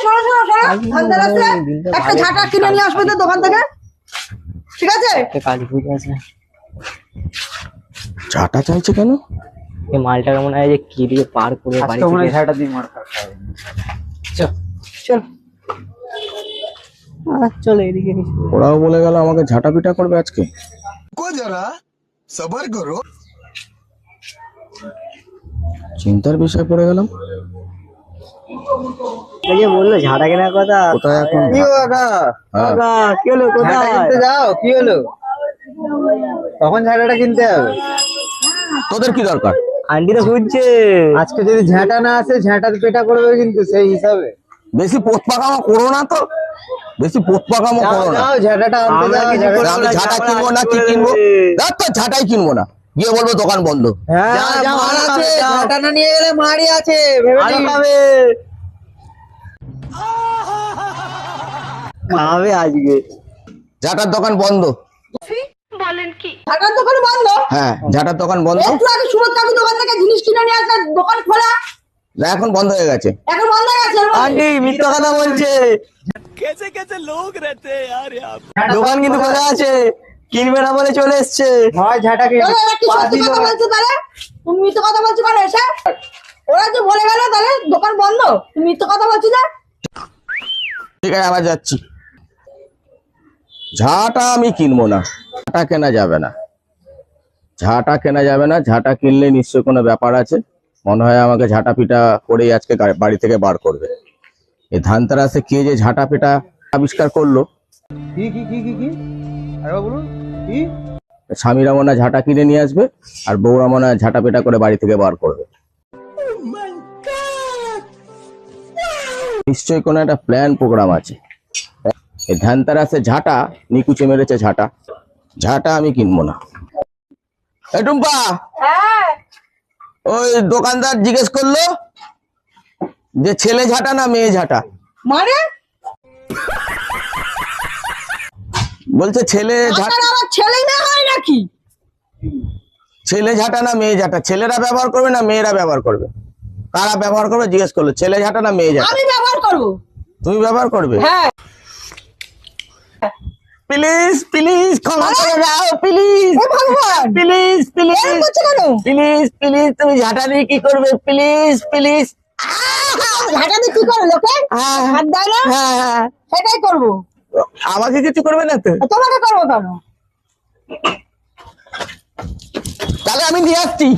শোনো শোনো শোনো, ধানতেরাসে একটা ঝাঁটা কিনে নিয়ে আসবে তো দোকান থেকে, ঠিক আছে? কালী পুজো আছে। ঝাঁটা চাইছে কেন? এই মালটা মনে হয় যে কি দিয়ে পার করে বাড়ি থেকে ঝাঁটা দিয়ে মার খাওয়া। চল চল চল এদিকে। ওরাও বলে গেল আমাকে ঝাঁটা পিটা করবে আজকে। जरा सबर करो। চিন্তার বিষয় পড়ে গেলাম। এই যে বললো ঝাঁটা কেনার কথা, কোথায় এখন? কি হলো কাকা? হ্যাঁ, কাকা, কি হলো ঝাঁটা কোথায়? কিনতে যাও, কি হলো? কখন ঝাঁটাটা কিনতে হবে? তোদের কি দরকার? আন্টি তো খুঁজছে। আজকে যদি ঝাঁটা না আসে ঝাঁটার পেটা করবে কিন্তু সেই হিসাবে। বেশি পোত পাকামো করো না তো, বেশি পোত পাকামো যাও করো না। যাও ঝাঁটাটা আনতে আমরা যাও। কিছু করবো আমি না, ঝাঁটা ঝামেলা কিনবো না, কি করে কিনবো? দেবে। দেখ তো ঝাঁটাই কিনবো না, গিয়ে বলবো দোকান বন্ধ। হ্যাঁ যা, মার মার আছে, খাবে, যাও। ঝাঁটা না নিয়ে গেলে মারি আছে, ভেবে আরো নিস। খাবে খাবে আজকে। ঝাঁটার দোকান বন্ধ। ঝাঁটার দোকান বন্ধ? হ্যাঁ, ঝাঁটার দোকান বন্ধ। একটু আগে সুরত কাকু দোকান থেকে জিনিস কিনে নিয়ে আসলে দোকান খোলা, না, এখন বন্ধ হয়ে গেছে। এখন বন্ধ হয়ে গেছে। আন্টি মিথ্যা কথা বলছে। দোকান কিন্তু খোলা আছে, কিনবে না বলে চলে এসছে। হয় ঝাঁটা কিনবে। তাহলে এরা কি সত্যি কথা বলছো তাহলে? তুমি মিথ্যে কথা বলছো কেন এসে? ওরা যে বলে গেল তাহলে দোকান বন্ধ, তুমি মিথ্যে কথা বলছো যে? ঠিক আছে, আবার যাচ্ছি। ঝাঁটা আমি কিনবো না, ঝাঁটা কেনা যাবে না, ঝাঁটা কেনা যাবে না। ঝাঁটা কিনলে নিশ্চয় কোনো ব্যাপার আছে। মনে হয় আমাকে ঝাঁটা পিটা করেই আজকে বাড়ি থেকে বার করবে। এই ধানতেরাসে কে যে ঝাঁটা পিটা আবিষ্কার করলো। কি কি কি কি কি আরে বলুন কি? স্বামীরা মনে হয় ঝাঁটা কিনে নিয়ে আসবে, আর বউরা মনে হয় ঝাঁটা পিটা করে বাড়ি থেকে বার করবে। নিশ্চয়ই কোনো একটা প্ল্যান প্রোগ্রাম আছে। এই ধানতেরাসে ঝাঁটা নিকুচে মেরেছে। ঝাঁটা ঝাঁটা আমি কিনবো না। এ টুম্পা, হ্যাঁ, ওই দোকানদার জিজ্ঞেস করলো যে ছেলে ঝাঁটা না মেয়ে ঝাঁটা। মানে বলছে ছেলে ঝাঁটা, আপনার আমার ছেলে না হয় নাকি? ছেলে ঝাঁটা না মেয়ে ঝাঁটা। ছেলেরা ব্যবহার করবে না মেয়েরা ব্যবহার করবে? কারা ব্যবহার করবে জিজ্ঞেস করলো। ছেলে ঝাঁটা না মেয়ে ঝাঁটা? আমি ব্যবহার করবো। তুমি ব্যবহার করবে? হ্যাঁ, প্লিজ প্লিজ ক্ষমা করে দাও, প্লিজ হে ভগবান, প্লিজ প্লিজ এরকম করছো কেন? Please please. তুমি ঝাঁটা নিয়ে কি করবে? Please please. ঝাঁটা দিয়ে কি করে লোকে? হাত দেয় না? হ্যাঁ হ্যাঁ, সেটাই করবো। আমাকে কিছু করবে না তো? তোমাকে করবো কেন? তাহলে আমি নিয়ে আসছি।